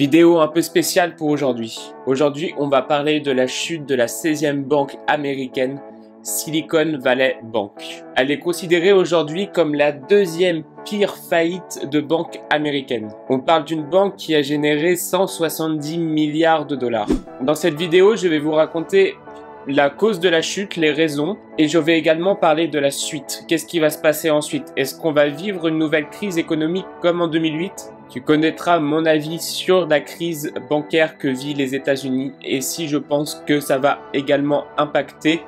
Vidéo un peu spéciale pour aujourd'hui. Aujourd'hui, on va parler de la chute de la 16e banque américaine, Silicon Valley Bank. Elle est considérée aujourd'hui comme la deuxième pire faillite de banque américaine. On parle d'une banque qui a généré 170 milliards de dollars. Dans cette vidéo, je vais vous raconter la cause de la chute, les raisons, et je vais également parler de la suite. Qu'est-ce qui va se passer ensuite? Est-ce qu'on va vivre une nouvelle crise économique comme en 2008? Tu connaîtras mon avis sur la crise bancaire que vit les États-Unis et si je pense que ça va également impacter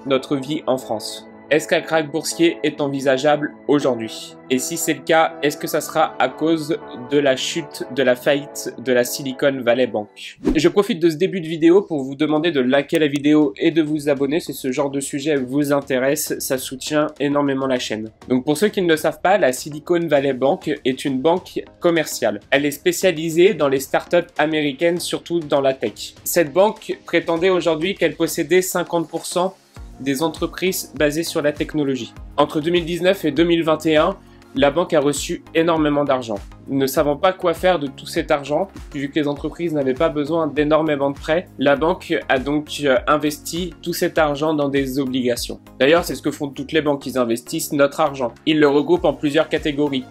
notre vie en France. Est-ce qu'un krach boursier est envisageable aujourd'hui? Et si c'est le cas, est-ce que ça sera à cause de la chute, de la faillite de la Silicon Valley Bank? Je profite de ce début de vidéo pour vous demander de liker la vidéo et de vous abonner si ce genre de sujet vous intéresse, ça soutient énormément la chaîne. Donc pour ceux qui ne le savent pas, la Silicon Valley Bank est une banque commerciale. Elle est spécialisée dans les startups américaines, surtout dans la tech. Cette banque prétendait aujourd'hui qu'elle possédait 50% des entreprises basées sur la technologie. Entre 2019 et 2021, la banque a reçu énormément d'argent. Ne savant pas quoi faire de tout cet argent, vu que les entreprises n'avaient pas besoin d'énormément de prêts, la banque a donc investi tout cet argent dans des obligations. D'ailleurs, c'est ce que font toutes les banques, ils investissent notre argent. Ils le regroupent en plusieurs catégories.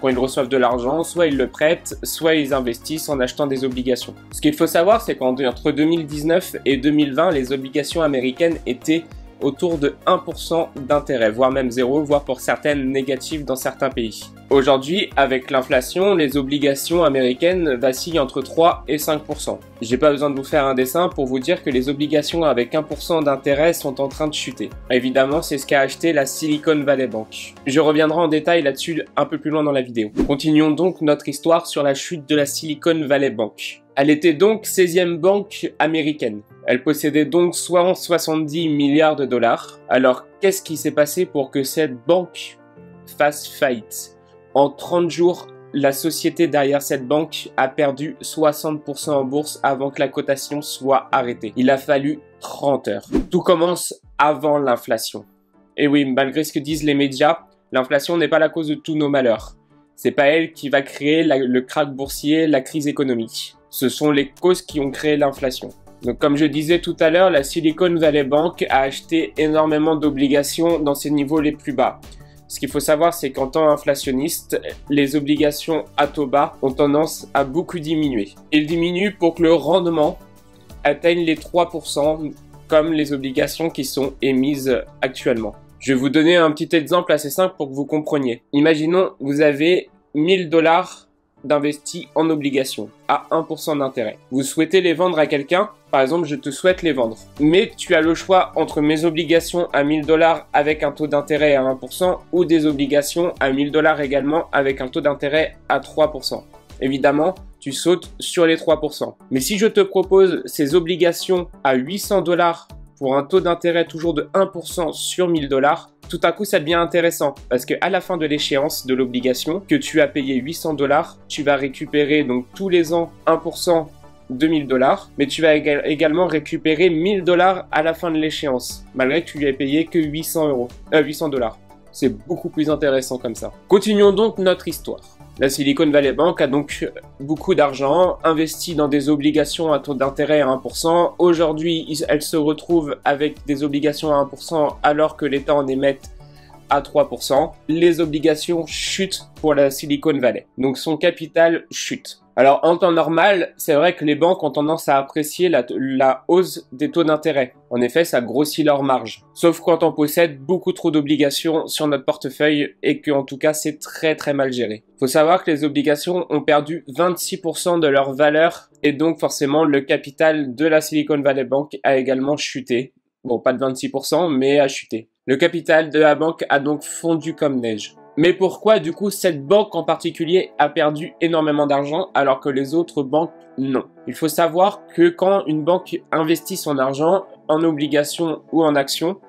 Quand ils reçoivent de l'argent, soit ils le prêtent, soit ils investissent en achetant des obligations. Ce qu'il faut savoir, c'est qu'entre 2019 et 2020, les obligations américaines étaient autour de 1% d'intérêt, voire même 0, voire pour certaines négatives dans certains pays. Aujourd'hui, avec l'inflation, les obligations américaines vacillent entre 3 et 5%. J'ai pas besoin de vous faire un dessin pour vous dire que les obligations avec 1% d'intérêt sont en train de chuter. Évidemment, c'est ce qu'a acheté la Silicon Valley Bank. Je reviendrai en détail là-dessus un peu plus loin dans la vidéo. Continuons donc notre histoire sur la chute de la Silicon Valley Bank. Elle était donc 16e banque américaine. Elle possédait donc 70 milliards de dollars. Alors, qu'est-ce qui s'est passé pour que cette banque fasse faillite? En 30 jours, la société derrière cette banque a perdu 60% en bourse avant que la cotation soit arrêtée. Il a fallu 30 heures. Tout commence avant l'inflation. Et oui, malgré ce que disent les médias, l'inflation n'est pas la cause de tous nos malheurs. C'est pas elle qui va créer le krach boursier, la crise économique. Ce sont les causes qui ont créé l'inflation. Donc comme je disais tout à l'heure, la Silicon Valley Bank a acheté énormément d'obligations dans ses niveaux les plus bas. Ce qu'il faut savoir, c'est qu'en temps inflationniste, les obligations à taux bas ont tendance à beaucoup diminuer. Ils diminuent pour que le rendement atteigne les 3%, comme les obligations qui sont émises actuellement. Je vais vous donner un petit exemple assez simple pour que vous compreniez. Imaginons, vous avez 1000 dollars d'investis en obligations à 1% d'intérêt. Vous souhaitez les vendre à quelqu'un, par exemple, je te souhaite les vendre. Mais tu as le choix entre mes obligations à 1000 dollars avec un taux d'intérêt à 1% ou des obligations à 1000 dollars également avec un taux d'intérêt à 3%. Évidemment, tu sautes sur les 3%. Mais si je te propose ces obligations à 800 dollars pour un taux d'intérêt toujours de 1% sur 1000 dollars, tout à coup, ça devient intéressant parce qu'à la fin de l'échéance de l'obligation que tu as payé 800 dollars, tu vas récupérer donc tous les ans 1% de 1000 dollars, mais tu vas également récupérer 1000 dollars à la fin de l'échéance, malgré que tu lui aies payé que 800 dollars. C'est beaucoup plus intéressant comme ça. Continuons donc notre histoire. La Silicon Valley Bank a donc beaucoup d'argent, investi dans des obligations à taux d'intérêt à 1%. Aujourd'hui, elle se retrouve avec des obligations à 1% alors que l'État en émet à 3%. Les obligations chutent pour la Silicon Valley. Donc son capital chute. Alors en temps normal, c'est vrai que les banques ont tendance à apprécier la hausse des taux d'intérêt. En effet, ça grossit leur marge. Sauf quand on possède beaucoup trop d'obligations sur notre portefeuille et que en tout cas c'est très très mal géré. Faut savoir que les obligations ont perdu 26% de leur valeur et donc forcément le capital de la Silicon Valley Bank a également chuté. Bon, pas de 26%, mais a chuté. Le capital de la banque a donc fondu comme neige. Mais pourquoi du coup cette banque en particulier a perdu énormément d'argent alors que les autres banques non? Il faut savoir que quand une banque investit son argent en obligations ou en actions,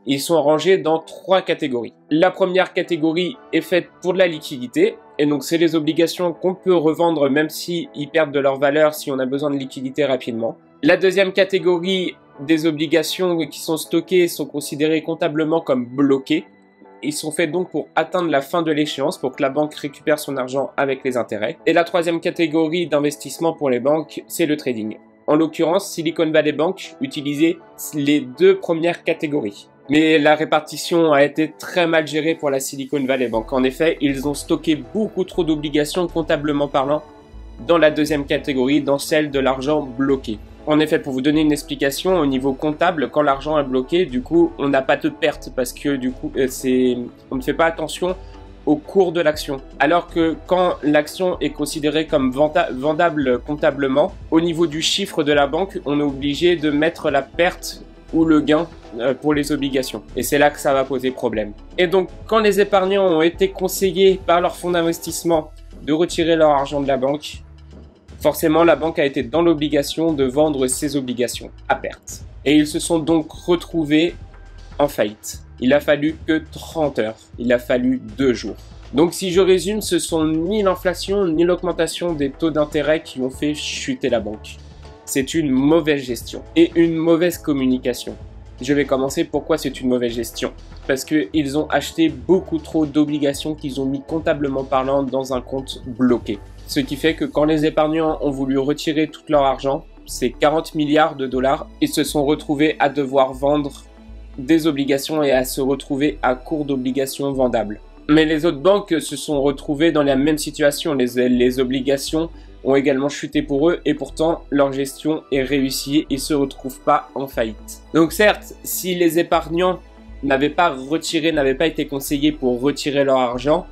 ils sont rangés dans 3 catégories. La première catégorie est faite pour de la liquidité et donc c'est les obligations qu'on peut revendre même si ils perdent de leur valeur si on a besoin de liquidité rapidement. La deuxième catégorie des obligations qui sont stockées sont considérées comptablement comme bloquées. ils sont faits donc pour atteindre la fin de l'échéance, pour que la banque récupère son argent avec les intérêts. Et la troisième catégorie d'investissement pour les banques, c'est le trading. En l'occurrence, Silicon Valley Bank utilisait les deux premières catégories. Mais la répartition a été très mal gérée pour la Silicon Valley Bank. En effet, ils ont stocké beaucoup trop d'obligations comptablement parlant dans la deuxième catégorie, dans celle de l'argent bloqué. En effet, pour vous donner une explication, au niveau comptable, quand l'argent est bloqué, du coup, on n'a pas de perte parce que du coup, on ne fait pas attention au cours de l'action. Alors que quand l'action est considérée comme vendable comptablement, au niveau du chiffre de la banque, on est obligé de mettre la perte ou le gain pour les obligations. Et c'est là que ça va poser problème. Et donc, quand les épargnants ont été conseillés par leur fonds d'investissement de retirer leur argent de la banque, forcément, la banque a été dans l'obligation de vendre ses obligations à perte. Et ils se sont donc retrouvés en faillite. Il a fallu que 30 heures. Il a fallu 2 jours. Donc si je résume, ce sont ni l'inflation ni l'augmentation des taux d'intérêt qui ont fait chuter la banque. C'est une mauvaise gestion et une mauvaise communication. Je vais commencer pourquoi c'est une mauvaise gestion. Parce qu'ils ont acheté beaucoup trop d'obligations qu'ils ont mis comptablement parlant dans un compte bloqué. Ce qui fait que quand les épargnants ont voulu retirer tout leur argent, c'est 40 milliards de dollars, ils se sont retrouvés à devoir vendre des obligations et à se retrouver à court d'obligations vendables. Mais les autres banques se sont retrouvées dans la même situation. Les obligations ont également chuté pour eux et pourtant leur gestion est réussie et ne se retrouvent pas en faillite. Donc certes, si les épargnants n'avaient pas été conseillés pour retirer leur argent,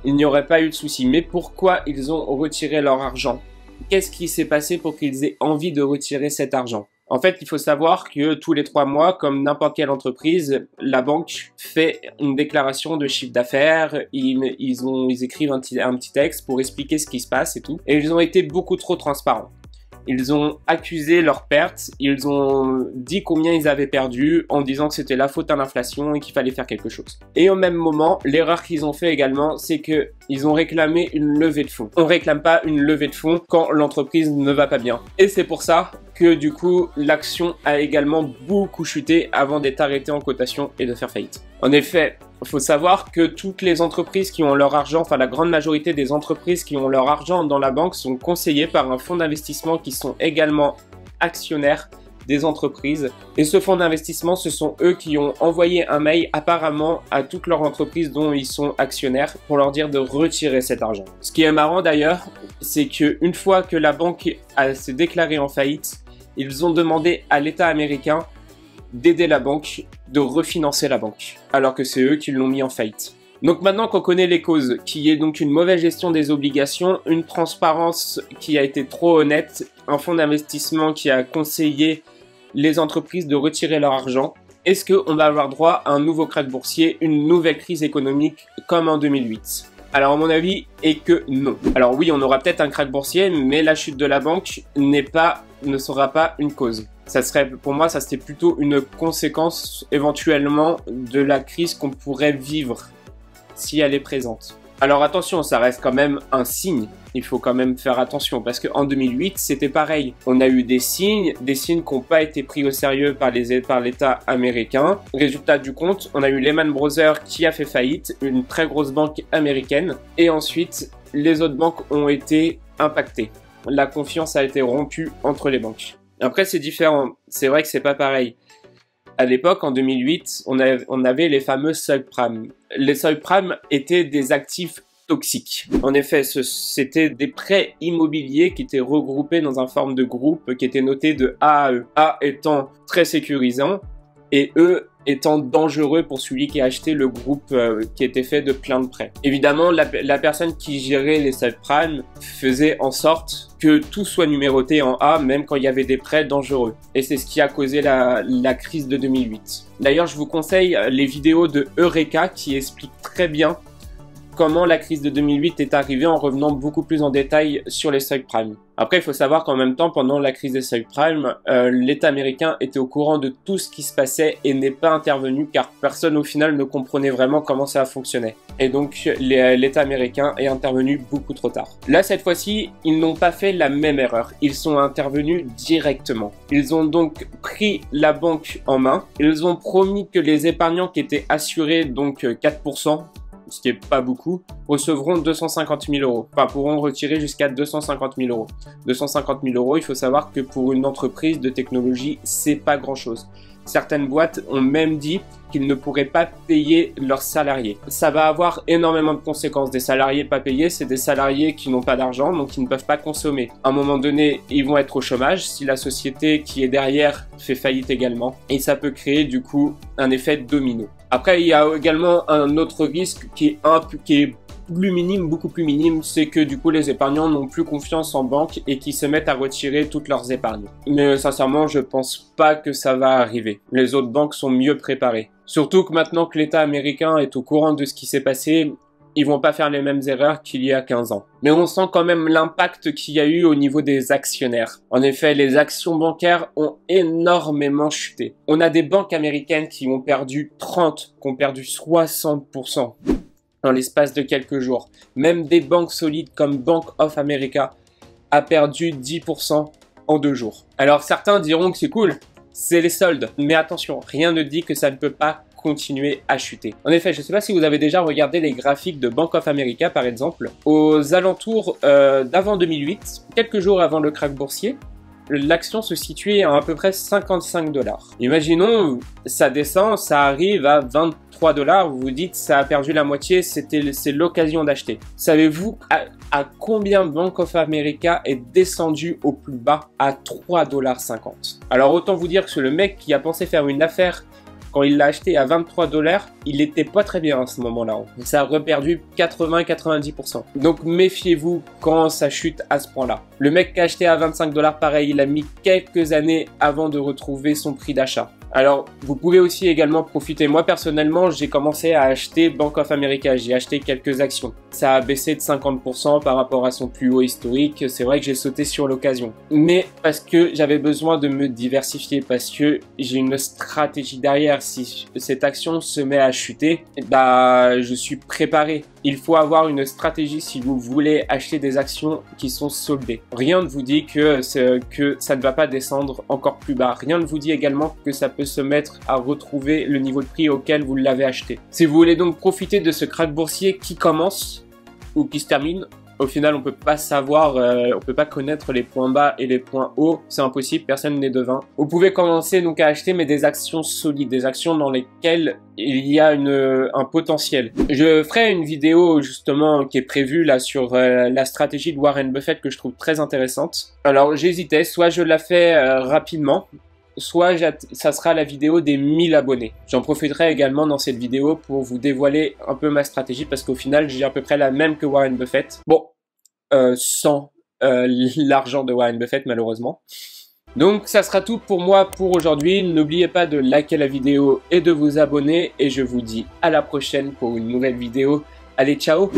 il n'y aurait pas eu de souci. Mais pourquoi ils ont retiré leur argent? Qu'est-ce qui s'est passé pour qu'ils aient envie de retirer cet argent? En fait, il faut savoir que tous les 3 mois, comme n'importe quelle entreprise, la banque fait une déclaration de chiffre d'affaires, ils écrivent un petit texte pour expliquer ce qui se passe et tout. Et ils ont été beaucoup trop transparents. Ils ont accusé leurs pertes, ils ont dit combien ils avaient perdu en disant que c'était la faute à l'inflation et qu'il fallait faire quelque chose. Et au même moment, l'erreur qu'ils ont fait également, c'est que ils ont réclamé une levée de fonds. On réclame pas une levée de fonds quand l'entreprise ne va pas bien. Et c'est pour ça que du coup, l'action a également beaucoup chuté avant d'être arrêtée en cotation et de faire faillite. En effet, il faut savoir que toutes les entreprises qui ont leur argent, enfin la grande majorité des entreprises qui ont leur argent dans la banque sont conseillées par un fonds d'investissement qui sont également actionnaires des entreprises. Et ce fonds d'investissement, ce sont eux qui ont envoyé un mail apparemment à toutes leurs entreprises dont ils sont actionnaires pour leur dire de retirer cet argent. Ce qui est marrant d'ailleurs, c'est qu'une fois que la banque s'est déclarée en faillite, ils ont demandé à l'État américain d'aider la banque, de refinancer la banque, alors que c'est eux qui l'ont mis en faillite. Donc maintenant qu'on connaît les causes, qui est donc une mauvaise gestion des obligations, une transparence qui a été trop honnête, un fonds d'investissement qui a conseillé les entreprises de retirer leur argent, est-ce qu'on va avoir droit à un nouveau krach boursier, une nouvelle crise économique comme en 2008 ? Alors, à mon avis, est que non. Alors oui, on aura peut-être un krach boursier, mais la chute de la banque ne sera pas une cause. Pour moi, ça serait plutôt une conséquence éventuellement de la crise qu'on pourrait vivre si elle est présente. Alors attention, ça reste quand même un signe. Il faut quand même faire attention parce qu'en 2008, c'était pareil. On a eu des signes qui n'ont pas été pris au sérieux par l'État américain. Résultat du compte, on a eu Lehman Brothers qui a fait faillite, une très grosse banque américaine. Et ensuite, les autres banques ont été impactées. La confiance a été rompue entre les banques. Après, c'est différent. C'est vrai que c'est pas pareil. À l'époque, en 2008, on avait les fameux subprimes. Les subprimes étaient des actifs toxiques. En effet, c'était des prêts immobiliers qui étaient regroupés dans une forme de groupe qui était noté de A à E. A étant très sécurisant et E étant dangereux pour celui qui a acheté le groupe qui était fait de plein de prêts. Évidemment, la personne qui gérait les subprimes faisait en sorte que tout soit numéroté en A, même quand il y avait des prêts dangereux. Et c'est ce qui a causé la crise de 2008. D'ailleurs, je vous conseille les vidéos de Eureka qui expliquent très bien comment la crise de 2008 est arrivée en revenant beaucoup plus en détail sur les subprimes. Après, il faut savoir qu'en même temps, pendant la crise des subprimes, l'État américain était au courant de tout ce qui se passait et n'est pas intervenu car personne au final ne comprenait vraiment comment ça fonctionnait. Et donc, l'État américain est intervenu beaucoup trop tard. Là, cette fois-ci, ils n'ont pas fait la même erreur. Ils sont intervenus directement. Ils ont donc pris la banque en main. Ils ont promis que les épargnants qui étaient assurés, donc 4%, ce qui est pas beaucoup, recevront 250 000 euros. Enfin, pourront retirer jusqu'à 250 000 euros. 250 000 euros, il faut savoir que pour une entreprise de technologie, c'est pas grand-chose. Certaines boîtes ont même dit qu'ils ne pourraient pas payer leurs salariés. Ça va avoir énormément de conséquences. Des salariés pas payés, c'est des salariés qui n'ont pas d'argent, donc qui ne peuvent pas consommer. À un moment donné, ils vont être au chômage si la société qui est derrière fait faillite également. Et ça peut créer du coup un effet domino. Après, il y a également un autre risque qui est plus minime, beaucoup plus minime, c'est que du coup les épargnants n'ont plus confiance en banque et qui se mettent à retirer toutes leurs épargnes. Mais sincèrement, je pense pas que ça va arriver. Les autres banques sont mieux préparées. Surtout que maintenant que l'État américain est au courant de ce qui s'est passé, ils vont pas faire les mêmes erreurs qu'il y a 15 ans. Mais on sent quand même l'impact qu'il y a eu au niveau des actionnaires. En effet, les actions bancaires ont énormément chuté. On a des banques américaines qui ont perdu 30, qui ont perdu 60% dans l'espace de quelques jours. Même des banques solides comme Bank of America a perdu 10% en 2 jours. Alors certains diront que c'est cool, c'est les soldes. Mais attention, rien ne dit que ça ne peut pas continuer à chuter. En effet, je ne sais pas si vous avez déjà regardé les graphiques de Bank of America par exemple. Aux alentours d'avant 2008, quelques jours avant le krach boursier, l'action se situait à peu près 55 $. Imaginons, ça descend, ça arrive à 23 $, vous vous dites ça a perdu la moitié, c'est l'occasion d'acheter. Savez-vous à combien Bank of America est descendu au plus bas? À 3,50 $. Alors autant vous dire que le mec qui a pensé faire une affaire quand il l'a acheté à 23 $, il était pas très bien à ce moment-là. Ça a reperdu 80-90%. Donc méfiez-vous quand ça chute à ce point-là. Le mec qui a acheté à 25 $, pareil, il a mis quelques années avant de retrouver son prix d'achat. Alors, vous pouvez aussi également profiter. Moi, personnellement, j'ai commencé à acheter Bank of America. J'ai acheté quelques actions. Ça a baissé de 50% par rapport à son plus haut historique. C'est vrai que j'ai sauté sur l'occasion. Mais parce que j'avais besoin de me diversifier, parce que j'ai une stratégie derrière. Si cette action se met à chuter, bah, je suis préparé. Il faut avoir une stratégie si vous voulez acheter des actions qui sont soldées. Rien ne vous dit que ça ne va pas descendre encore plus bas. Rien ne vous dit également que ça peut se mettre à retrouver le niveau de prix auquel vous l'avez acheté. Si vous voulez donc profiter de ce krach boursier qui commence ou qui se termine, au final on peut pas savoir, on peut pas connaître les points bas et les points hauts, c'est impossible, personne n'est devin. Vous pouvez commencer donc à acheter mais des actions solides, des actions dans lesquelles il y a un potentiel. Je ferai une vidéo justement qui est prévue là sur la stratégie de Warren Buffett que je trouve très intéressante. Alors j'hésitais, soit je la fais rapidement, soit ça sera la vidéo des 1000 abonnés. J'en profiterai également dans cette vidéo pour vous dévoiler un peu ma stratégie parce qu'au final j'ai à peu près la même que Warren Buffett. Bon, sans l'argent de Warren Buffett malheureusement. Donc ça sera tout pour moi pour aujourd'hui. N'oubliez pas de liker la vidéo et de vous abonner et je vous dis à la prochaine pour une nouvelle vidéo. Allez, ciao!